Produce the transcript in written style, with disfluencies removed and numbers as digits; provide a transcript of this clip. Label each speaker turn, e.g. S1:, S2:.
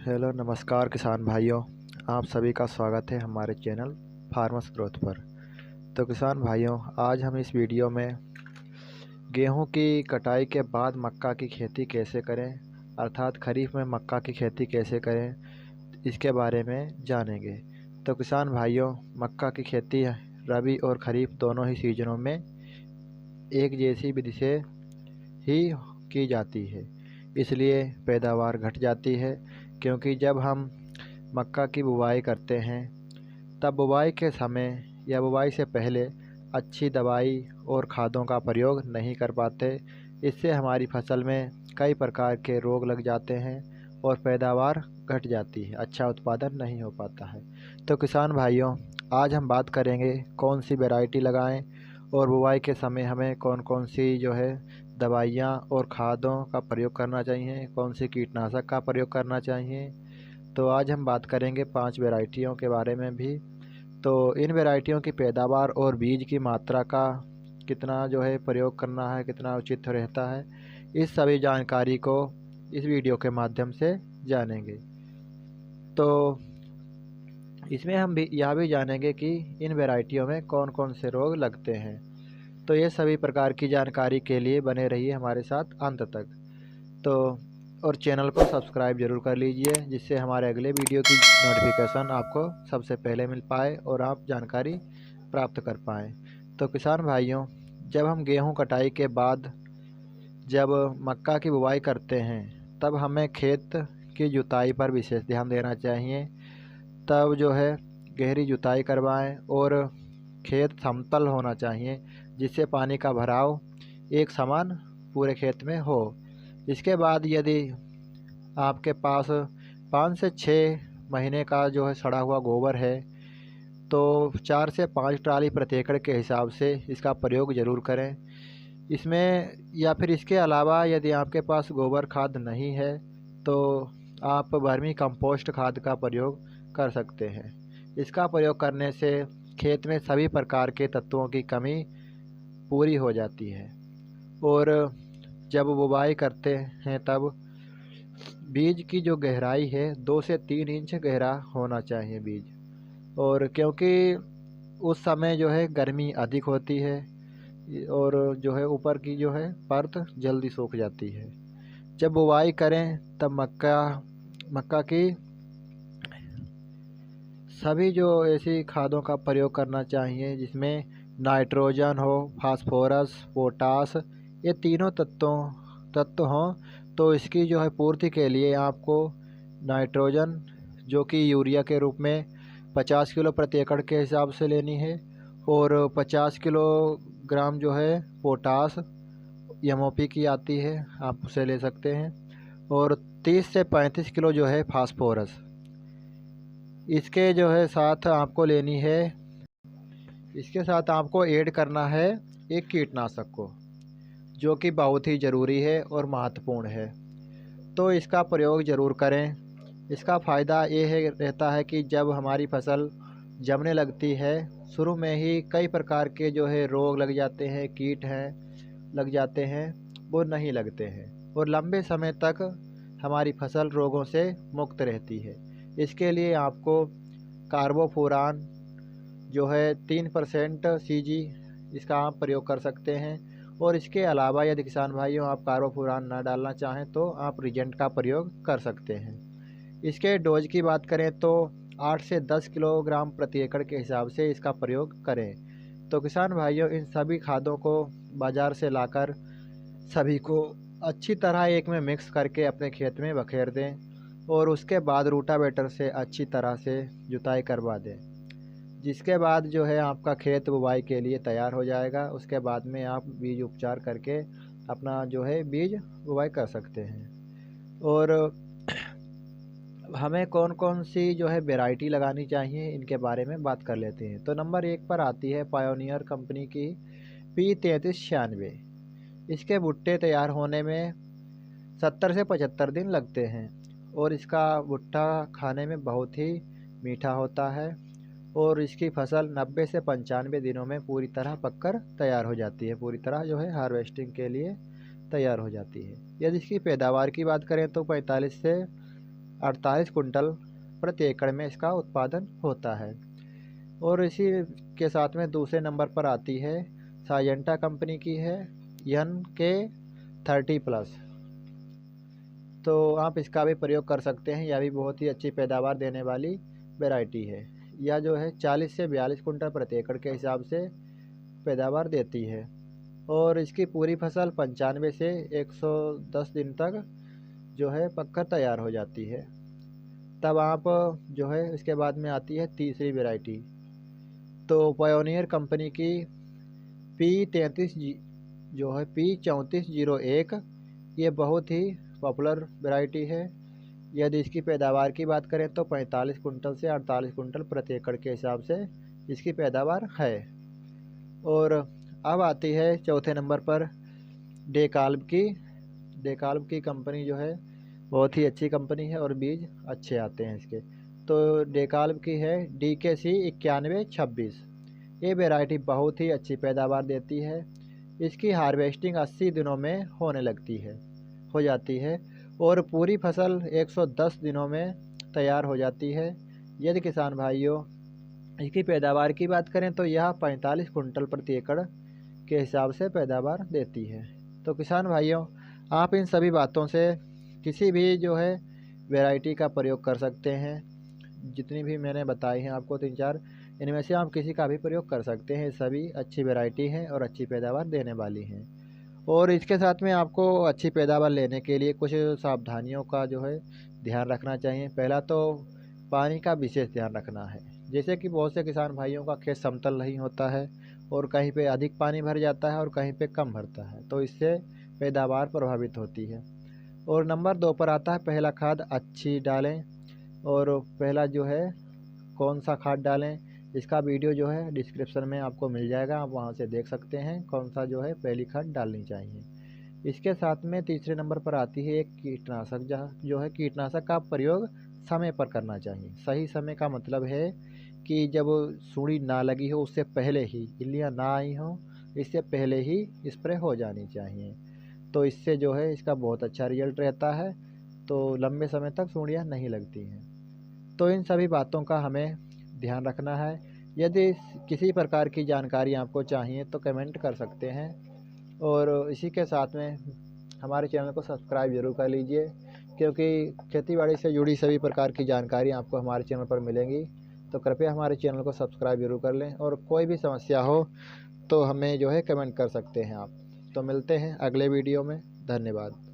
S1: Hello नमस्कार किसान भाइयों, आप सभी का स्वागत है हमारे चैनल फार्मर्स ग्रोथ पर। तो किसान भाइयों, आज हम इस वीडियो में गेहूं की कटाई के बाद मक्का की खेती कैसे करें, अर्थात खरीफ में मक्का की खेती कैसे करें, इसके बारे में जानेंगे। तो किसान भाइयों, मक्का की खेती रबी और खरीफ दोनों ही सीजनों में एक जैसी विधि से ही की जाती है, इसलिए पैदावार घट जाती है। क्योंकि जब हम मक्का की बुवाई करते हैं तब बुवाई के समय या बुवाई से पहले अच्छी दवाई और खादों का प्रयोग नहीं कर पाते। इससे हमारी फसल में कई प्रकार के रोग लग जाते हैं और पैदावार घट जाती है, अच्छा उत्पादन नहीं हो पाता है। तो किसान भाइयों, आज हम बात करेंगे कौन सी वैरायटी लगाएं और बुवाई के समय हमें कौन कौन सी दवाइयाँ और खादों का प्रयोग करना चाहिए, कौन सी कीटनाशक का प्रयोग करना चाहिए। तो आज हम बात करेंगे 5 वैरायटियों के बारे में भी। तो इन वैरायटियों की पैदावार और बीज की मात्रा का कितना प्रयोग करना है, कितना उचित रहता है, इस सभी जानकारी को इस वीडियो के माध्यम से जानेंगे। तो इसमें हम यह भी जानेंगे कि इन वैरायटियों में कौन कौन से रोग लगते हैं। तो ये सभी प्रकार की जानकारी के लिए बने रहिए हमारे साथ अंत तक। तो और चैनल को सब्सक्राइब जरूर कर लीजिए, जिससे हमारे अगले वीडियो की नोटिफिकेशन आपको सबसे पहले मिल पाए और आप जानकारी प्राप्त कर पाएँ। तो किसान भाइयों, जब हम गेहूं कटाई के बाद जब मक्का की बुवाई करते हैं तब हमें खेत की जुताई पर विशेष ध्यान देना चाहिए। तब गहरी जुताई करवाएं और खेत समतल होना चाहिए, जिससे पानी का भराव एक समान पूरे खेत में हो। इसके बाद यदि आपके पास 5 से 6 महीने का सड़ा हुआ गोबर है तो 4 से 5 ट्राली प्रति एकड़ के हिसाब से इसका प्रयोग ज़रूर करें इसमें। या फिर इसके अलावा यदि आपके पास गोबर खाद नहीं है तो आप वर्मी कंपोस्ट खाद का प्रयोग कर सकते हैं। इसका प्रयोग करने से खेत में सभी प्रकार के तत्वों की कमी पूरी हो जाती है। और जब बुवाई करते हैं तब बीज की गहराई है 2 से 3 इंच गहरा होना चाहिए बीज। और क्योंकि उस समय गर्मी अधिक होती है और ऊपर की परत जल्दी सूख जाती है। जब बुवाई करें तब मक्का की सभी ऐसी खादों का प्रयोग करना चाहिए जिसमें नाइट्रोजन हो, फास्फोरस, पोटास, ये तीनों तत्व हों। तो इसकी पूर्ति के लिए आपको नाइट्रोजन जो कि यूरिया के रूप में 50 किलो प्रति एकड़ के हिसाब से लेनी है और 50 किलोग्राम पोटास एमओपी की आती है, आप उसे ले सकते हैं। और 30 से 35 किलो फास्फोरस इसके साथ आपको लेनी है। इसके साथ आपको ऐड करना है एक कीटनाशक को, जो कि बहुत ही ज़रूरी है और महत्वपूर्ण है। तो इसका प्रयोग ज़रूर करें। इसका फ़ायदा ये रहता है कि जब हमारी फसल जमने लगती है, शुरू में ही कई प्रकार के रोग लग जाते हैं, कीट लग जाते हैं, वो नहीं लगते हैं और लंबे समय तक हमारी फसल रोगों से मुक्त रहती है। इसके लिए आपको कार्बोफुरान 3% CG इसका आप प्रयोग कर सकते हैं। और इसके अलावा यदि किसान भाइयों आप कार्बोफुरान ना डालना चाहें तो आप रिजेंट का प्रयोग कर सकते हैं। इसके डोज की बात करें तो 8 से 10 किलोग्राम प्रति एकड़ के हिसाब से इसका प्रयोग करें। तो किसान भाइयों, इन सभी खादों को बाज़ार से लाकर सभी को अच्छी तरह एक में मिक्स करके अपने खेत में बखेर दें और उसके बाद रूटावेटर से अच्छी तरह से जुताई करवा दें, जिसके बाद आपका खेत बुवाई के लिए तैयार हो जाएगा। उसके बाद में आप बीज उपचार करके अपना बीज बुवाई कर सकते हैं। और हमें कौन कौन सी वैरायटी लगानी चाहिए, इनके बारे में बात कर लेते हैं। तो नंबर 1 पर आती है पायोनियर कंपनी की P3396। इसके भुट्टे तैयार होने में 70 से 75 दिन लगते हैं और इसका भुट्टा खाने में बहुत ही मीठा होता है और इसकी फसल 90 से 95 दिनों में पूरी तरह पककर तैयार हो जाती है, पूरी तरह हार्वेस्टिंग के लिए तैयार हो जाती है। यदि इसकी पैदावार की बात करें तो 45 से 48 कुंटल प्रति एकड़ में इसका उत्पादन होता है। और इसी के साथ में दूसरे नंबर पर आती है सायंटा कंपनी की है NK30+। तो आप इसका भी प्रयोग कर सकते हैं। यह भी बहुत ही अच्छी पैदावार देने वाली वैरायटी है। यह जो है 40 से 42 कुंटल प्रति एकड़ के हिसाब से पैदावार देती है। और इसकी पूरी फसल 95 से 110 दिन तक जो है पककर तैयार हो जाती है। तब आप जो है इसके बाद में आती है तीसरी वैरायटी, तो पायोनियर कंपनी की P33 जो है P3401, ये बहुत ही पॉपुलर वैरायटी है। यदि इसकी पैदावार की बात करें तो 45 कुंटल से 48 कुंटल प्रति एकड़ के हिसाब से इसकी पैदावार है। और अब आती है चौथे नंबर पर डेकाल्ब की कंपनी जो है बहुत ही अच्छी कंपनी है और बीज अच्छे आते हैं इसके। तो डेकाल्ब की है DKC 9126। ये वैरायटी बहुत ही अच्छी पैदावार देती है। इसकी हार्वेस्टिंग 80 दिनों में हो जाती है और पूरी फसल 110 दिनों में तैयार हो जाती है। यदि किसान भाइयों इसकी पैदावार की बात करें तो यह 45 कुंटल प्रति एकड़ के हिसाब से पैदावार देती है। तो किसान भाइयों, आप इन सभी बातों से किसी भी जो है वैरायटी का प्रयोग कर सकते हैं। जितनी भी मैंने बताई हैं आपको 3-4, इनमें से आप किसी का भी प्रयोग कर सकते हैं। सभी अच्छी वैरायटी हैं और अच्छी पैदावार देने वाली हैं। और इसके साथ में आपको अच्छी पैदावार लेने के लिए कुछ सावधानियों का जो है ध्यान रखना चाहिए। पहला तो पानी का विशेष ध्यान रखना है। जैसे कि बहुत से किसान भाइयों का खेत समतल नहीं होता है और कहीं पे अधिक पानी भर जाता है और कहीं पे कम भरता है, तो इससे पैदावार प्रभावित होती है। और नंबर 2 पर आता है पहला खाद अच्छी डालें। और पहला जो है कौन सा खाद डालें, इसका वीडियो जो है डिस्क्रिप्शन में आपको मिल जाएगा, आप वहां से देख सकते हैं कौन सा जो है पहली खाद डालनी चाहिए। इसके साथ में तीसरे नंबर पर आती है एक कीटनाशक, जो है कीटनाशक का प्रयोग समय पर करना चाहिए। सही समय का मतलब है कि जब सुंडी ना लगी हो उससे पहले ही, इल्लियाँ ना आई हो इससे पहले ही स्प्रे हो जानी चाहिए। तो इससे जो है इसका बहुत अच्छा रिजल्ट रहता है, तो लंबे समय तक सुंडियाँ नहीं लगती हैं। तो इन सभी बातों का हमें ध्यान रखना है। यदि किसी प्रकार की जानकारी आपको चाहिए तो कमेंट कर सकते हैं। और इसी के साथ में हमारे चैनल को सब्सक्राइब जरूर कर लीजिए, क्योंकि खेतीबाड़ी से जुड़ी सभी प्रकार की जानकारी आपको हमारे चैनल पर मिलेंगी। तो कृपया हमारे चैनल को सब्सक्राइब जरूर कर लें। और कोई भी समस्या हो तो हमें जो है कमेंट कर सकते हैं आप। तो मिलते हैं अगले वीडियो में। धन्यवाद।